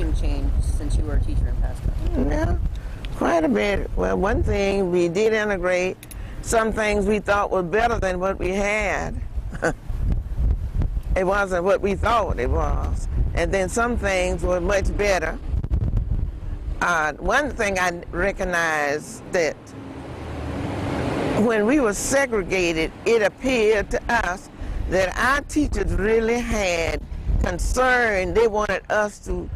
teaching changed since you were a teacher in Pasco? Yeah, quite a bit. Well, one thing, we did integrate some things we thought were better than what we had. It wasn't what we thought it was. And then some things were much better. One thing I recognized that when we were segregated, it appeared to us that our teachers really had concern. They wanted us to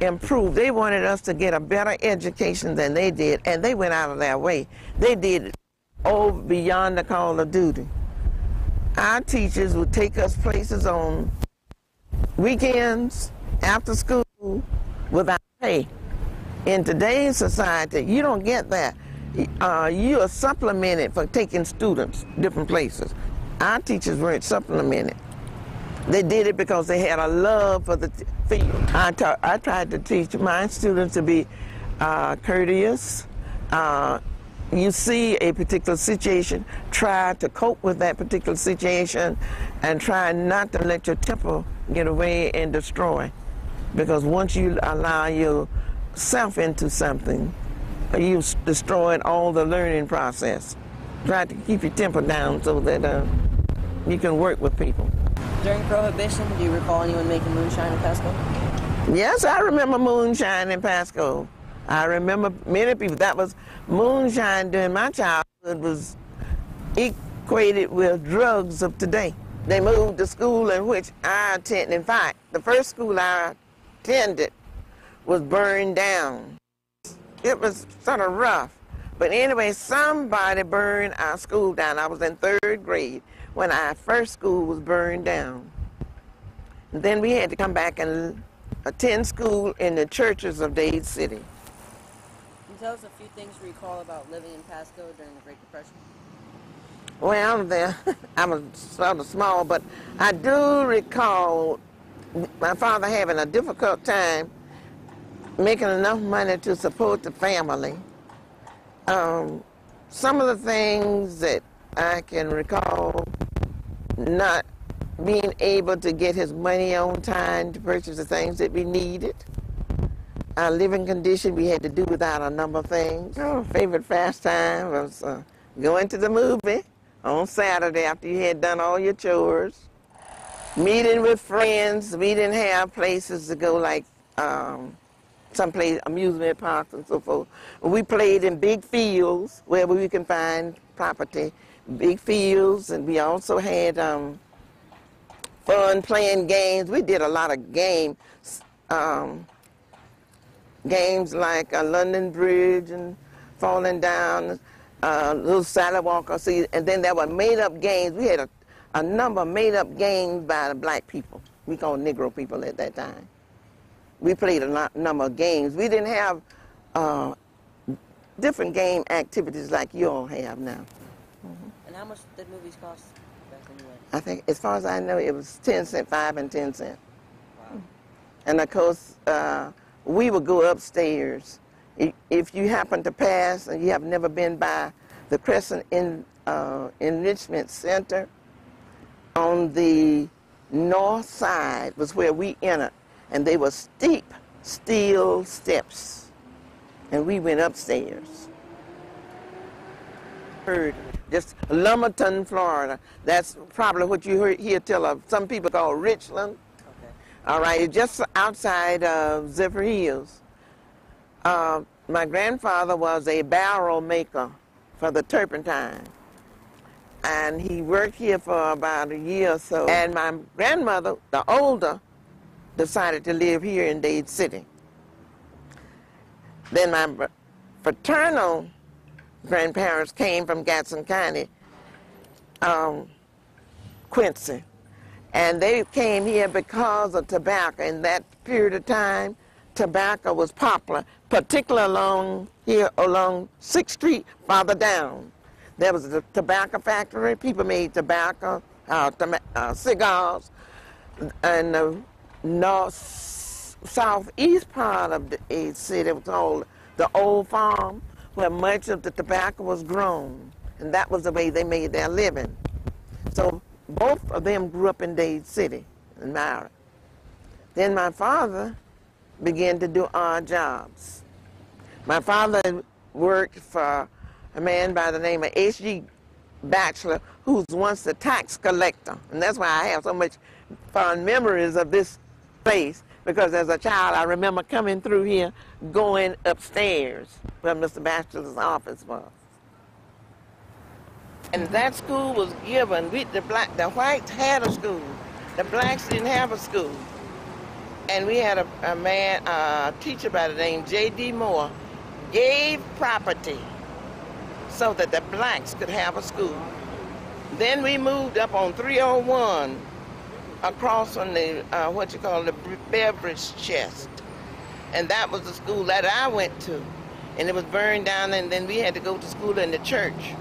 improve. They wanted us to get a better education than they did, and they went out of their way. They did it over beyond the call of duty. Our teachers would take us places on weekends, after school, without pay. In today's society, you don't get that. You are supplemented for taking students different places. Our teachers weren't supplemented. They did it because they had a love for the field. I tried to teach my students to be courteous. You see a particular situation, try to cope with that particular situation, and try not to let your temper get away and destroy. Because once you allow yourself into something, you've destroyed all the learning process. Try to keep your temper down so that you can work with people. During Prohibition, do you recall anyone making moonshine in Pasco? Yes, I remember moonshine in Pasco. I remember many people. That was moonshine during my childhood was equated with drugs of today. They moved the school in which I attended. In fact, the first school I attended was burned down. It was sort of rough. But anyway, somebody burned our school down. I was in 3rd grade when our first school was burned down. And then we had to come back and attend school in the churches of Dade City. Can you tell us a few things you recall about living in Pasco during the Great Depression? Well, I was sort of small, but I do recall my father having a difficult time making enough money to support the family. Some of the things that I can recall, not being able to get his money on time to purchase the things that we needed. Our living condition, we had to do without a number of things. Our favorite pastime was going to the movie on Saturday after you had done all your chores. Meeting with friends. We didn't have places to go like some place, amusement parks and so forth. We played in big fields where we can find property, big fields, and we also had fun playing games. We did a lot of games like London Bridge and falling down, little sidewalk, and then there were made-up games. We had a number of made-up games by the black people. We called Negro people at that time. We played a number of games. We didn't have different game activities like you all have now. Mm-hmm. And how much did movies cost back when you went? I think, as far as I know, it was 10 cents, 5 and 10 cents. Wow. And of course, we would go upstairs. If you happen to pass and you have never been by the Crescent Enrichment Center, on the north side was where we entered. And they were steep steel steps. And we went upstairs. Heard just Lumberton, Florida. That's probably what you hear tell of. Some people call Richland. Okay. All right, it's just outside of Zephyr Hills. My grandfather was a barrel maker for the turpentine. And he worked here for about a year or so. And my grandmother, the older, decided to live here in Dade City. Then my fraternal grandparents came from Gaston County, Quincy. And they came here because of tobacco. In that period of time, tobacco was popular, particularly along here, along 6th Street, farther down. There was a tobacco factory. People made tobacco, cigars, and southeast part of the Dade City was called the Old Farm, where much of the tobacco was grown. And that was the way they made their living. So both of them grew up in Dade City and married. Then my father begin to do odd jobs. My father worked for a man by the name of H.G. Batchelor, who was once a tax collector. And that's why I have so much fond memories of this place, because as a child I remember coming through here, going upstairs where Mr. Batchelor's office was. And that school was given, the whites had a school, the blacks didn't have a school. And we had a teacher by the name J.D. Moore, gave property so that the blacks could have a school. Then we moved up on 301 across from the, the beverage chest. And that was the school that I went to. And it was burned down, and then we had to go to school in the church.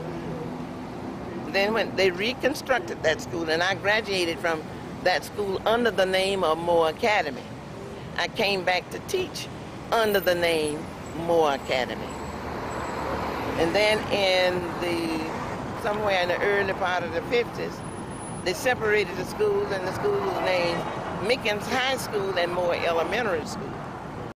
Then when they reconstructed that school, and I graduated from that school under the name of Moore Academy. I came back to teach under the name Moore Academy. And then somewhere in the early part of the 50s, they separated the schools, and the school was named Mickens High School and Moore Elementary School.